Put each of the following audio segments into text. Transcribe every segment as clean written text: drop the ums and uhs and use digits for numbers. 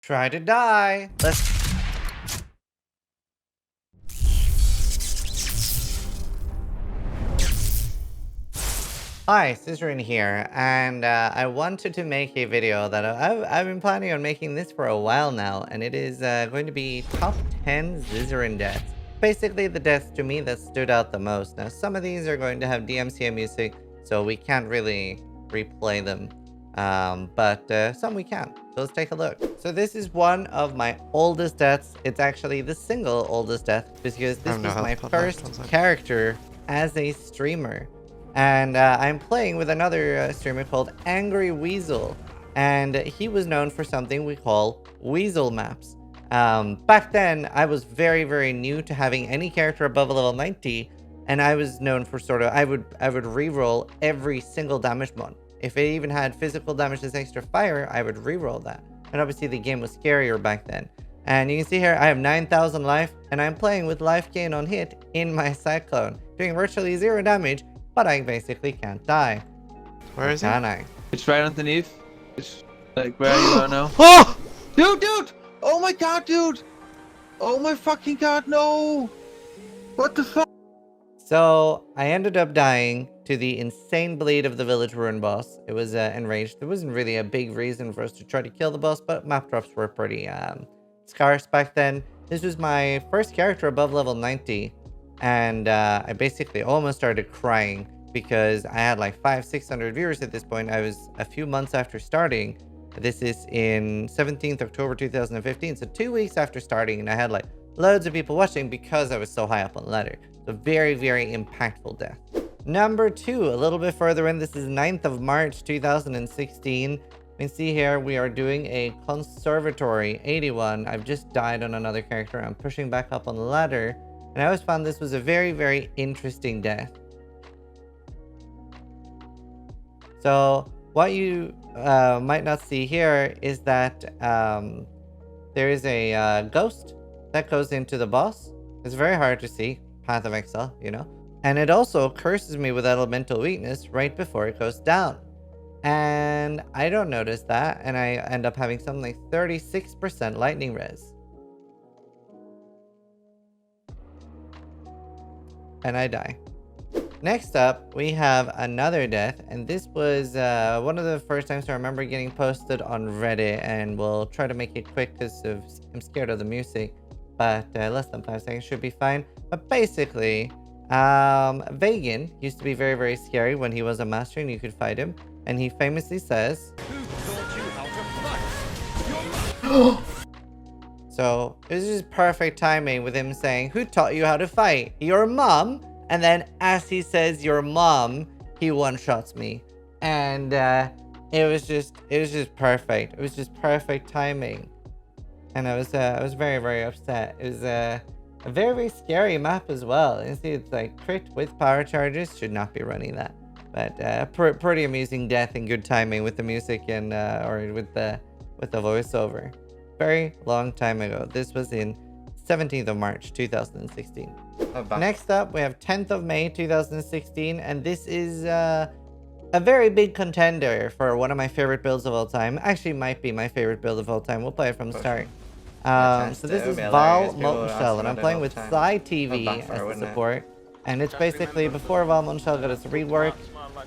Try to die. Let's... Hi, Zizaran here, and I wanted to make a video that I've been planning on making this for a while now, and it is going to be top 10 Zizaran deaths. Basically, the deaths to me that stood out the most. Now, some of these are going to have DMCA music, so we can't really replay them, but some we can. So let's take a look. So this is one of my oldest deaths. It's actually the single oldest death, because this was my first character as a streamer. And I'm playing with another streamer called Angry Weasel, and he was known for something we call Weasel maps. Back then, I was very, very new to having any character above level 90, and I was known for I would reroll every single damage mod. If it even had physical damage as extra fire, I would reroll that. And obviously, the game was scarier back then. And you can see here, I have 9,000 life, and I'm playing with life gain on hit in my Cyclone, doing virtually 0 damage. But I basically can't die. Where is it? Can I? It's right underneath. It's like where you are now. Oh! Dude! Oh my god, dude! Oh my fucking god, no! What the fuck? So, I ended up dying to the insane bleed of the village ruin boss. It was enraged. There wasn't really a big reason for us to try to kill the boss, but map drops were pretty scarce back then. This was my first character above level 90. And I basically almost started crying because I had like 500-600 viewers at this point. I was a few months after starting. This is in 17th October 2015. So 2 weeks after starting, and I had like loads of people watching because I was so high up on the ladder. So very, very impactful death. Number 2, a little bit further in. This is 9th of March 2016. You can see here we are doing a Conservatory 81. I've just died on another character. I'm pushing back up on the ladder. And I always found this was a very, very interesting death. So what you might not see here is that there is a ghost that goes into the boss. It's very hard to see. Path of Exile, you know. And it also curses me with elemental weakness right before it goes down. And I don't notice that. And I end up having something like 36% lightning res. And I die. Next up, we have another death, and this was one of the first times I remember getting posted on Reddit, and we'll try to make it quick because I'm scared of the music, but less than 5 seconds should be fine. But basically, Vagan used to be very, very scary when he was a master and you could fight him, and he famously says... So, it was just perfect timing with him saying, "Who taught you how to fight? Your mom?" And then as he says, "your mom," he one-shots me. And it was just perfect. It was just perfect timing. And I was very, very upset. It was a very, very scary map as well. You see, it's like crit with power charges. Should not be running that. But pretty amusing death and good timing with the music and or with the voiceover. Very long time ago. This was in 17th of March 2016. Next up, we have 10th of May 2016, and this is a very big contender for one of my favorite builds of all time. Actually, might be my favorite build of all time. We'll play it from the start. So this is Val Molten Shell, and I'm playing with Psy TV as the support. And it's basically before Val Molten Shell got its rework,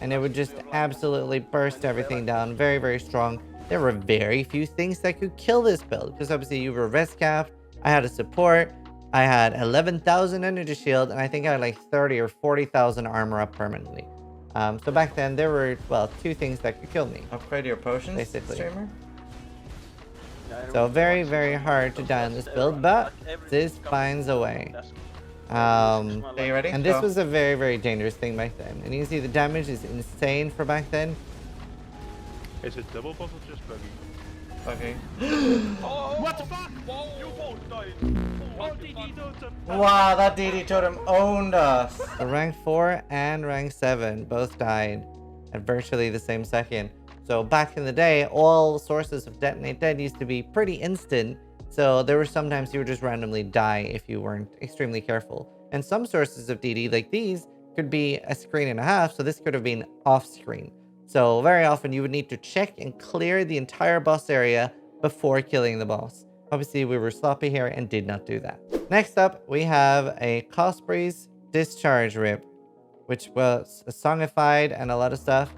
and it would just absolutely burst everything down. Very, very strong. There were very few things that could kill this build, because obviously you were res capped. I had a support. I had 11,000 energy shield, and I think I had like 30 or 40,000 armor up permanently. So back then there were, well, 2 things that could kill me. Upgrade your potions, basically. Streamer? So very, very hard to die on this build, but this finds a way. Are you ready? And this was a very, very dangerous thing back then. And you can see the damage is insane for back then. Is it double boss or just buggy? Okay. Oh, what the fuck? You both died. What did he do to... Wow, that DD totem owned us. So rank 4 and rank 7 both died at virtually the same second. So back in the day, all sources of detonate dead used to be pretty instant. So there were sometimes you would just randomly die if you weren't extremely careful. And some sources of DD like these could be a screen and a half. So this could have been off screen. So very often you would need to check and clear the entire boss area before killing the boss. Obviously, we were sloppy here and did not do that. Next up, we have a Cosprey's Discharge Rip, which was songified and a lot of stuff.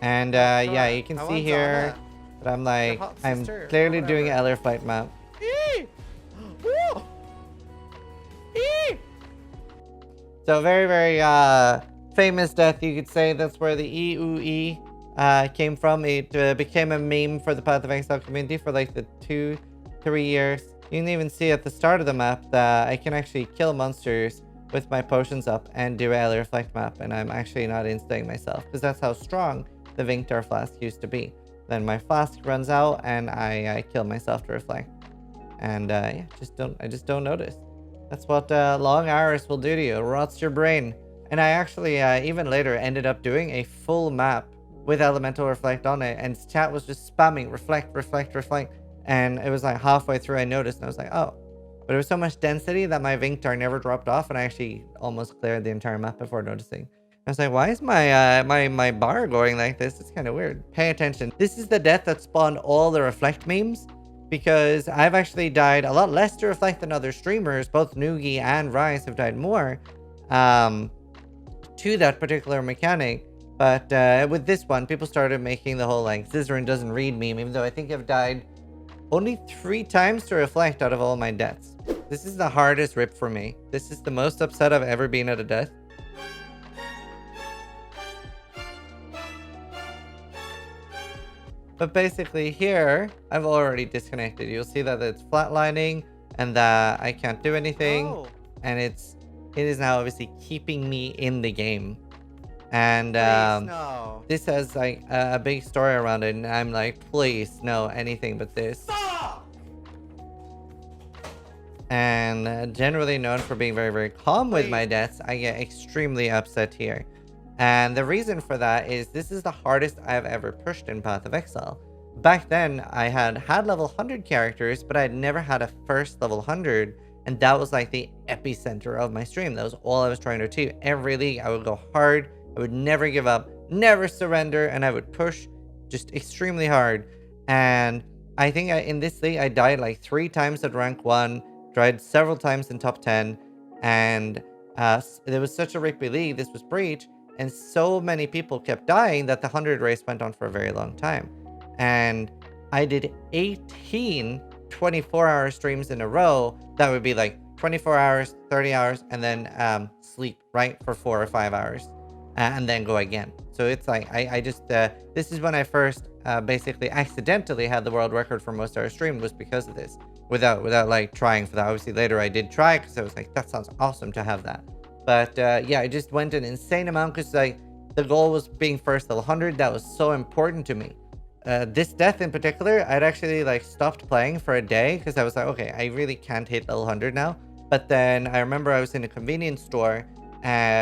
And yeah, you can see here that I'm like, I'm clearly doing an Eller Flight map. So very, very famous death, you could say. That's where the E-U-E came from. It became a meme for the Path of Exile community for like the 2-3 years. You can even see at the start of the map that I can actually kill monsters with my potions up and do a Eller Reflect map, and I'm actually not instaing myself because that's how strong the Vinctor flask used to be. Then my flask runs out and I kill myself to reflect. And yeah, I just don't notice. That's what long hours will do to you. It rots your brain. And I actually even later ended up doing a full map with Elemental Reflect on it, and chat was just spamming reflect, reflect, reflect. And it was like halfway through I noticed, and I was like, oh. But it was so much density that my Vinctor never dropped off, and I actually almost cleared the entire map before noticing. I was like, why is my my bar going like this? It's kind of weird. Pay attention. This is the death that spawned all the reflect memes, because I've actually died a lot less to reflect than other streamers. Both Noogie and Rise have died more to that particular mechanic. But with this one, people started making the whole like Zizaran doesn't read meme, even though I think I've died only 3 times to reflect out of all my deaths. This is the hardest rip for me. This is the most upset I've ever been at a death. But basically here, I've already disconnected. You'll see that it's flatlining and that I can't do anything. Oh. And it is now obviously keeping me in the game. And no. This has like a big story around it, and I'm like, please, no, anything but this. Fuck! And generally known for being very, very calm with my deaths, I get extremely upset here. And the reason for that is this is the hardest I've ever pushed in Path of Exile. Back then, I had level 100 characters, but I'd never had a first level 100. And that was like the epicenter of my stream. That was all I was trying to achieve. Every league, I would go hard. I would never give up, never surrender, and I would push just extremely hard. And I think in this league, I died like 3 times at rank 1, died several times in top 10, and there was such a rippy league, this was Breach, and so many people kept dying that the 100 race went on for a very long time. And I did 18 24-hour streams in a row. That would be like 24 hours, 30 hours, and then sleep, right, for 4 or 5 hours. And then go again. So it's like, I just, this is when I first basically accidentally had the world record for most hours streamed, was because of this. Without like trying for that. Obviously later I did try, because I was like, that sounds awesome to have that. But yeah, I just went an insane amount, because like the goal was being first level 100. That was so important to me. This death in particular, I'd actually like stopped playing for a day, because I was like, okay, I really can't hit level 100 now. But then I remember I was in a convenience store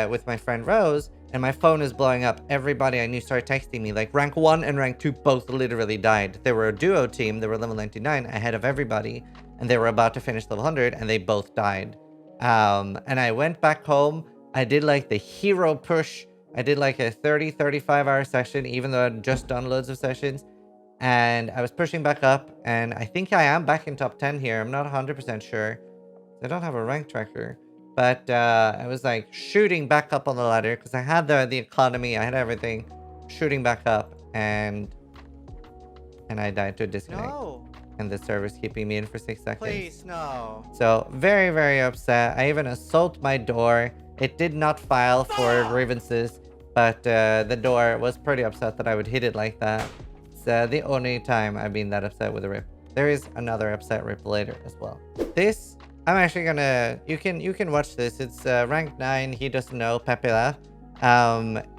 with my friend Rose, and my phone is blowing up. Everybody I knew started texting me. Like rank 1 and rank 2 both literally died. They were a duo team. They were level 99 ahead of everybody. And they were about to finish level 100 and they both died. And I went back home. I did like the hero push. I did like a 30-35 hour session, even though I'd just done loads of sessions. And I was pushing back up. And I think I am back in top 10 here. I'm not 100% sure. I don't have a rank tracker. But I was like shooting back up on the ladder, because I had the economy, I had everything, shooting back up, and I died to a disconnect. No. And the server's keeping me in for 6 seconds. Please, no. So very, very upset. I even assault my door. It did not file for grievances, but the door was pretty upset that I would hit it like that. It's the only time I've been that upset with a rip. There is another upset rip later as well. This, I'm actually gonna, you can watch this. It's rank 9, he doesn't know, Pepila.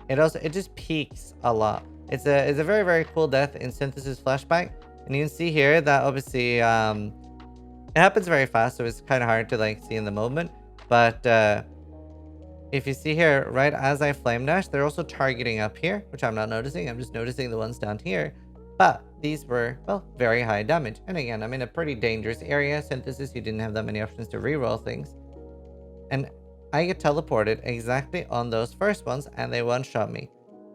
It just peaks a lot. It's a very, very cool death in Synthesis Flashback. And you can see here that obviously it happens very fast, so it's kind of hard to like see in the moment. But if you see here, right as I flame dash, they're also targeting up here, which I'm not noticing. I'm just noticing the ones down here. But these were, well, very high damage. And again, I'm in a pretty dangerous area. Synthesis, you didn't have that many options to reroll things. And I get teleported exactly on those first ones, and they one-shot me.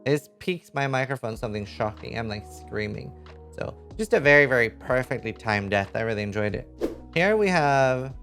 This peaks my microphone something shocking. I'm like screaming. So just a very, very perfectly timed death. I really enjoyed it. Here we have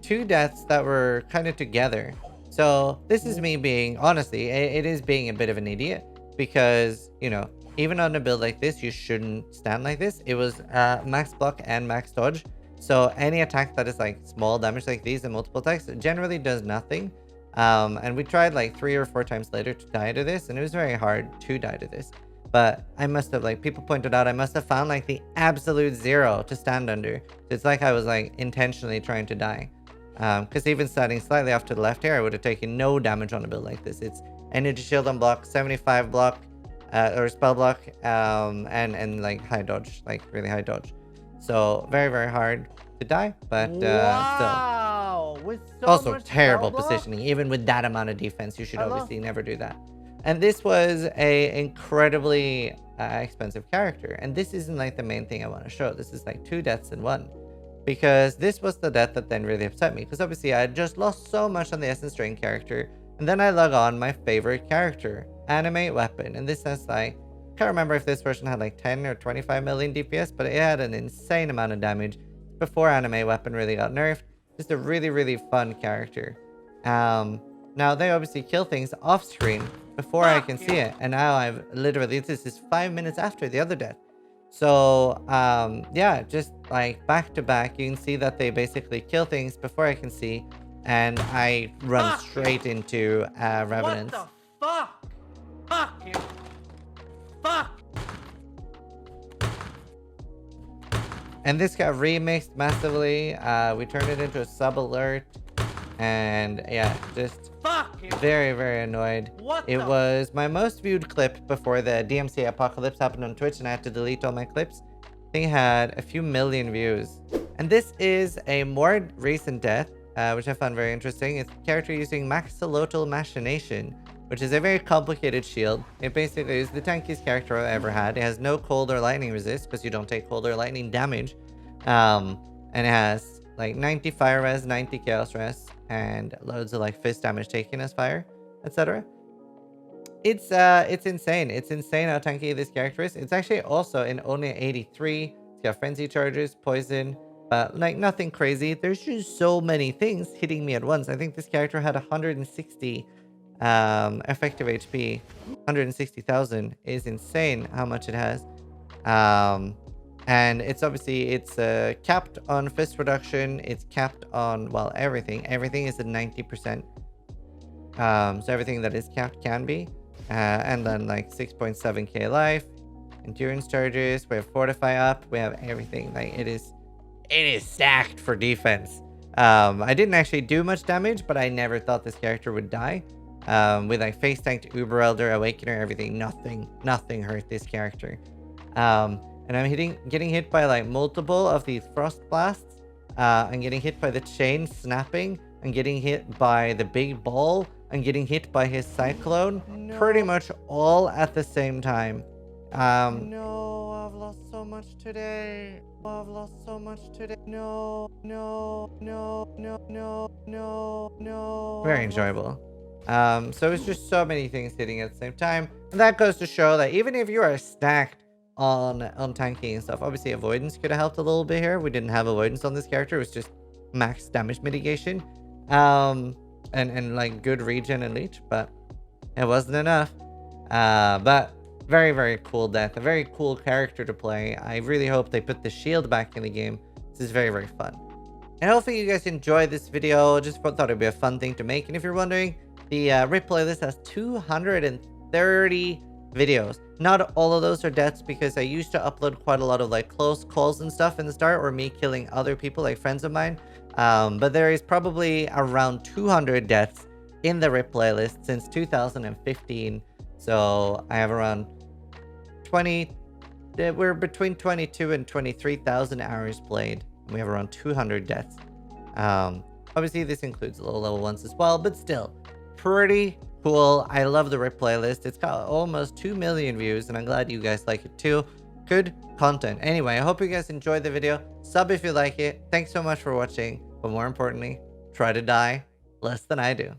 2 deaths that were kind of together. So this is me being, honestly, it is being a bit of an idiot because, you know, even on a build like this, you shouldn't stand like this. It was max block and max dodge. So any attack that is like small damage like these and multiple attacks generally does nothing. And we tried like 3 or 4 times later to die to this, and it was very hard to die to this. But I must have, like, people pointed out, I must have found like the absolute 0 to stand under. So it's like I was like intentionally trying to die. Because even standing slightly off to the left here, I would have taken no damage on a build like this. It's energy shield on block, 75 block, or spell block, and like high dodge, like really high dodge. So very, very hard to die, but still. With so Also much terrible spell block? positioning. Even with that amount of defense, you should obviously never do that. And this was a incredibly expensive character. And this isn't like the main thing I want to show. This is like 2 deaths in 1. Because this was the death that then really upset me. Because obviously I had just lost so much on the Essence Drain character. And then I log on my favorite character, Animate Weapon. And this has like, I can't remember if this version had like 10 or 25 million DPS, but it had an insane amount of damage before Animate Weapon really got nerfed. Just a really, really fun character. Now they obviously kill things off screen before I can see it. And now I've literally, this is 5 minutes after the other death. So, yeah, just like back to back, you can see that they basically kill things before I can see. And I run straight into Revenants. What the fuck? Fuck you. Fuck. And this got remixed massively. We turned it into a sub alert. And yeah, just very, very annoyed. It was my most viewed clip before the DMC apocalypse happened on Twitch, and I had to delete all my clips. I think it had a few million views. And this is a more recent death, which I found very interesting. It's a character using Maxolotl Machination, which is a very complicated shield. It basically is the tankiest character I've ever had. It has no cold or lightning resist, because you don't take cold or lightning damage. And it has like 90 fire res, 90 chaos res, and loads of like fist damage taken as fire, etc. It's insane. It's insane how tanky this character is. It's actually also in only 83. It's got frenzy charges, poison, but like nothing crazy. There's just so many things hitting me at once. I think this character had 160 effective HP. 160,000 is insane how much it has. And it's obviously, it's capped on fist reduction. It's capped on, well, everything. Everything is at 90%. So everything that is capped can be. And then like 6.7k life. Endurance charges. We have Fortify up. We have everything. Like it is stacked for defense. I didn't actually do much damage, but I never thought this character would die. With like face tanked Uber Elder, Awakener, everything. Nothing hurt this character. And I'm getting hit by like multiple of these frost blasts. I'm getting hit by the chain snapping. I'm getting hit by the big ball. I'm getting hit by his cyclone. No. Pretty much all at the same time. No, I've lost so much today. I've lost so much today. No. Very enjoyable. So it's just so many things hitting at the same time. And that goes to show that even if you are stacked on tanking and stuff, obviously avoidance could have helped a little bit here. We didn't have avoidance on this character. It was just max damage mitigation. And like good regen and leech, but it wasn't enough. But very, very cool death. A very cool character to play. I really hope they put the shield back in the game. This is very, very fun. And hopefully you guys enjoyed this video. Just thought it'd be a fun thing to make. And if you're wondering, the RIP playlist has 230 videos. Not all of those are deaths, because I used to upload quite a lot of like close calls and stuff in the start, or me killing other people, like friends of mine. But there is probably around 200 deaths in the RIP playlist since 2015. So I have around 20, we're between 22 and 23,000 hours played. And we have around 200 deaths. Obviously this includes the low level ones as well, but still pretty cool. I love the RIP playlist. It's got almost 2 million views, and I'm glad you guys like it too. Good content. Anyway, I hope you guys enjoyed the video. Sub if you like it. Thanks so much for watching. But more importantly, try to die less than I do.